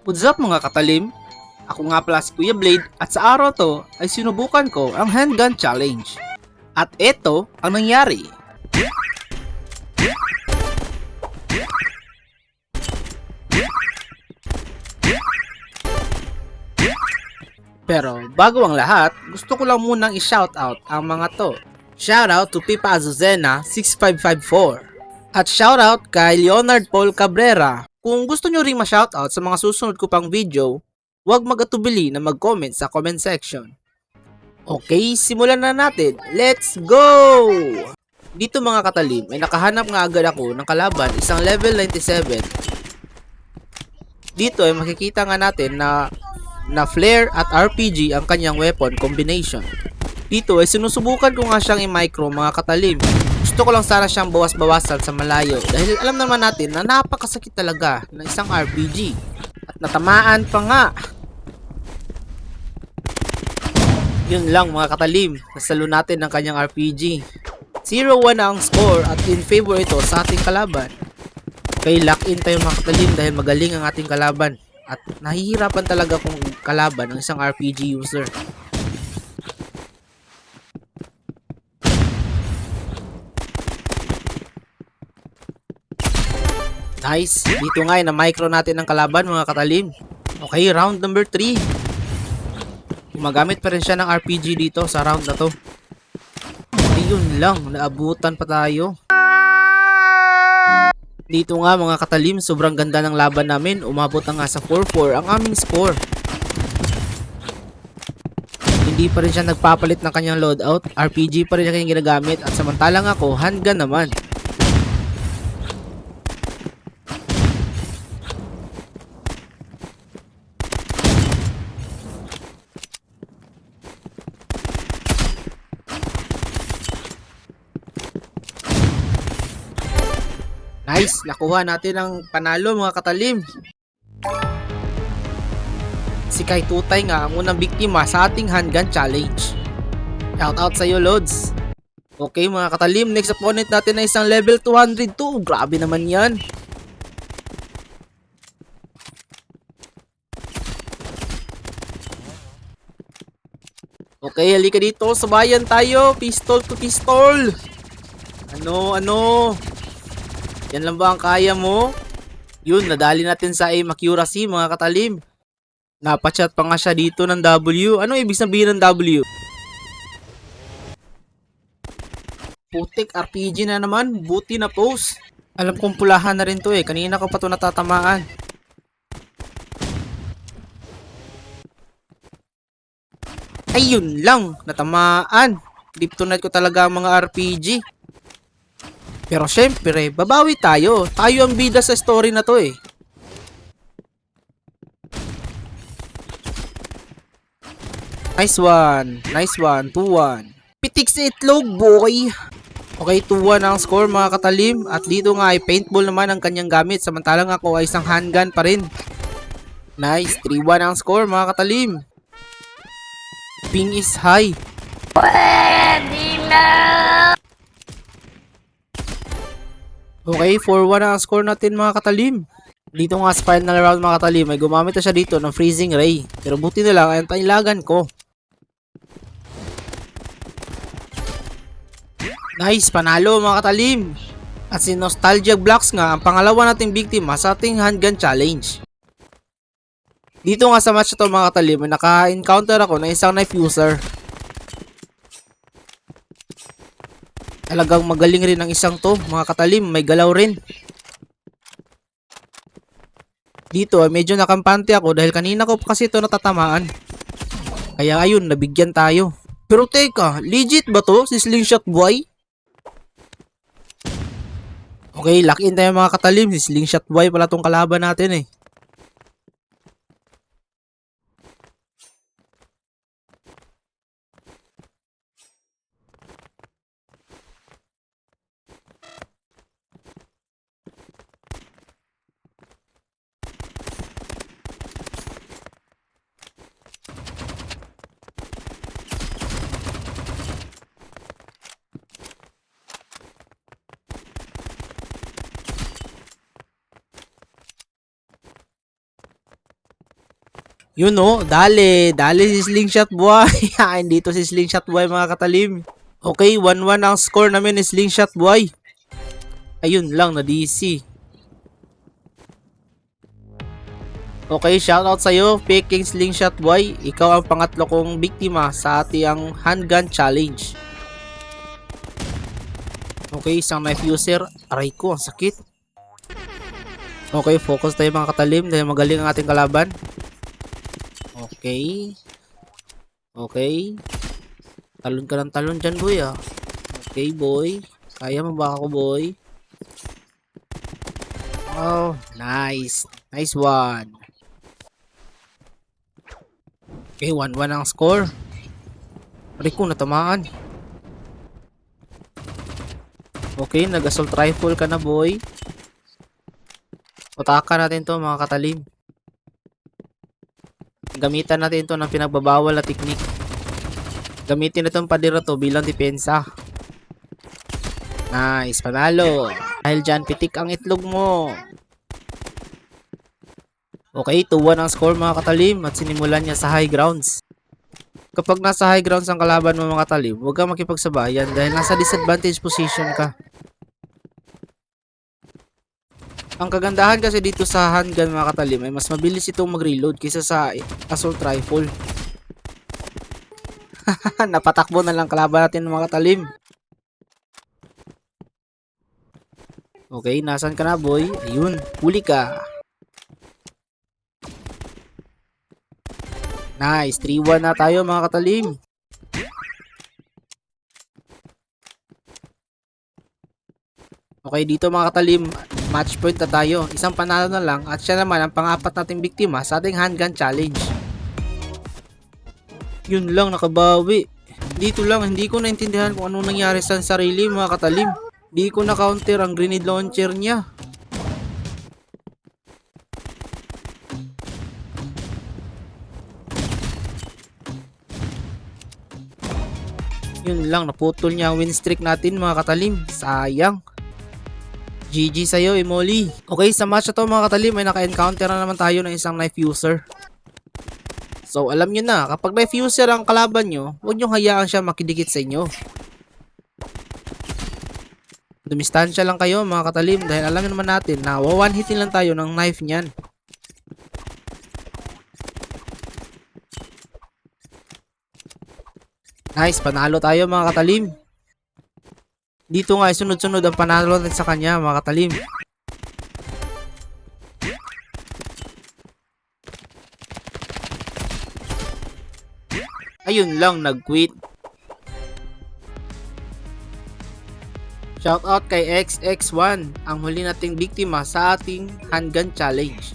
What's up mga katalim? Ako nga pala si Kuya Blade at sa araw to ay sinubukan ko ang handgun challenge. At ito ang nangyari. Pero bago ang lahat, gusto ko lang munang i-shoutout ang mga to. Shoutout to Pipa Azucena 6554 at shoutout kay Leonard Paul Cabrera. Kung gusto nyo ring ma-shoutout sa mga susunod ko pang video, huwag mag-atubili na mag-comment sa comment section. Okay, simulan na natin. Let's go! Dito mga katalim, ay nakahanap nga agad ako ng kalaban, isang level 97. Dito ay makikita nga natin na flare at RPG ang kanyang weapon combination. Dito ay sinusubukan ko nga siyang i-micro mga katalim. Gusto ko lang sana siyang bawas-bawasan sa malayo dahil alam naman natin na napakasakit talaga ng isang RPG. At natamaan pa nga. Yun lang mga katalim, nasalo natin ng kanyang RPG. 0-1 na ang score at in favor ito sa ating kalaban. Okay, lock in tayo mga katalim dahil magaling ang ating kalaban. At nahihirapan talaga kung kalaban ng isang RPG user. Nice, dito nga na micro natin ang kalaban mga katalim. Okay, round number 3. Gumagamit pa rin siya ng RPG dito sa round na to. Ayun lang, naabutan pa tayo. Dito nga mga katalim, sobrang ganda ng laban namin. Umabot na nga sa 4-4 ang aming score. Hindi pa rin siya nagpapalit ng kanyang loadout. RPG pa rin ang kanyang ginagamit at samantalang ako, handgun naman. Nice! Nakuha natin ang panalo mga katalim. Si Kai Tutay nga ang unang biktima sa ating handgun challenge. Shout out sa iyo Lods. Okay mga katalim, next opponent natin ay isang level 202. Grabe naman yan. Okay, halika dito. Sabayan tayo. Pistol to pistol. Ano? Yan lang ba ang kaya mo? Yun, nadali natin sa aim accuracy mga katalim. Napachat pa nga siya dito ng W. Ano ibig sabihin ng W? Putik, RPG na naman. Buti na post. Alam kong pulahan na rin to eh. Kanina ko pa to natatamaan. Ayun lang, natamaan. Deep tonight ko talaga ang mga RPG. Pero syempre, babawi tayo. Tayo ang bida sa story na to eh. Nice one. 2-1. Pitik sa itlog, boy. Okay, 2-1 ang score mga katalim. At dito nga ay paintball naman ang kanyang gamit. Samantalang ako ay isang handgun pa rin. Nice, 3-1 ang score mga katalim. Ping is high. Pwede na! Okay, 4-1 ang score natin mga katalim. Dito nga sa final round mga katalim ay gumamit na siya dito ng freezing ray. Pero buti na lang ay antailagan ko. Nice, panalo mga katalim. At si Nostalgia Blocks nga ang pangalawa nating biktima sa ating handgun challenge. Dito nga sa match ito mga katalim ay naka-encounter ako ng isang knife user. Talagang magaling rin ang isang to mga katalim, may galaw rin. Dito ay medyo nakampante ako dahil kanina ko pa kasi ito natatamaan. Kaya ayun, nabigyan tayo. Pero teka, legit ba to si Slingshot Boy? Okay, lock in tayo mga katalim, si Slingshot Boy pala tong kalaban natin eh. Yun no, dali si Slingshot Boy. Hindi to si Slingshot Boy mga katalim. Okay, 1-1 ang score namin ni Slingshot Boy. Ayun lang, na DC. Okay, shoutout sa'yo, Peking Slingshot Boy. Ikaw ang pangatlo kong biktima sa ating handgun challenge. Okay, isang knife user. Aray ko, ang sakit. Okay, focus tayo mga katalim dahil magaling ang ating kalaban. Okay. Okay. Talon ka ng talon dyan, boy, ah. Okay, boy. Kaya mo ba ako, boy? Oh, nice. Nice one. Okay, 1-1 ang score. Aray ko, natamaan. Okay, nag-assault rifle ka na, boy. Utakan natin to mga katalim. Gamitan natin to ng pinagbabawal na teknik. Gamitin na itong padira to bilang depensa. Nice, panalo. Dahil dyan, pitik ang itlog mo. Okay, 2-1 ang score mga katalim at sinimulan niya sa high grounds. Kapag nasa high grounds ang kalaban mo mga katalim, huwag kang makipagsabayan dahil nasa disadvantage position ka. Ang kagandahan kasi dito sa handgun mga katalim ay mas mabilis itong mag-reload kaysa sa assault rifle. Napatakbo na lang kalaban natin mga katalim. Okay, nasan ka na boy? Ayun, huli ka. Nice, 3-1 na tayo mga katalim. Okay, dito mga katalim, match point na tayo. Isang panalo na lang at siya naman ang pang-apat nating biktima sa ating handgun challenge. Yun lang, nakabawi. Dito lang, hindi ko naintindihan kung anong nangyari sa sarili mga katalim. Hindi ko na-counter ang grenade launcher niya. Yun lang, naputol niya ang win streak natin mga katalim. Sayang. GG sa'yo, Emoli. Okay, sa match na to mga katalim, may naka-encounter na naman tayo ng isang knife user. So, alam nyo na, kapag knife user ang kalaban nyo, huwag nyo hayaan siya makidikit sa inyo. Dumistansya lang kayo mga katalim dahil alam naman natin na one hitin lang tayo ng knife niyan. Nice, panalo tayo mga katalim. Dito nga, sunod-sunod ang panalo natin sa kanya mga katalim. Ayun lang, nag-quit. Shoutout kay XX1, ang huli nating biktima sa ating handgun challenge.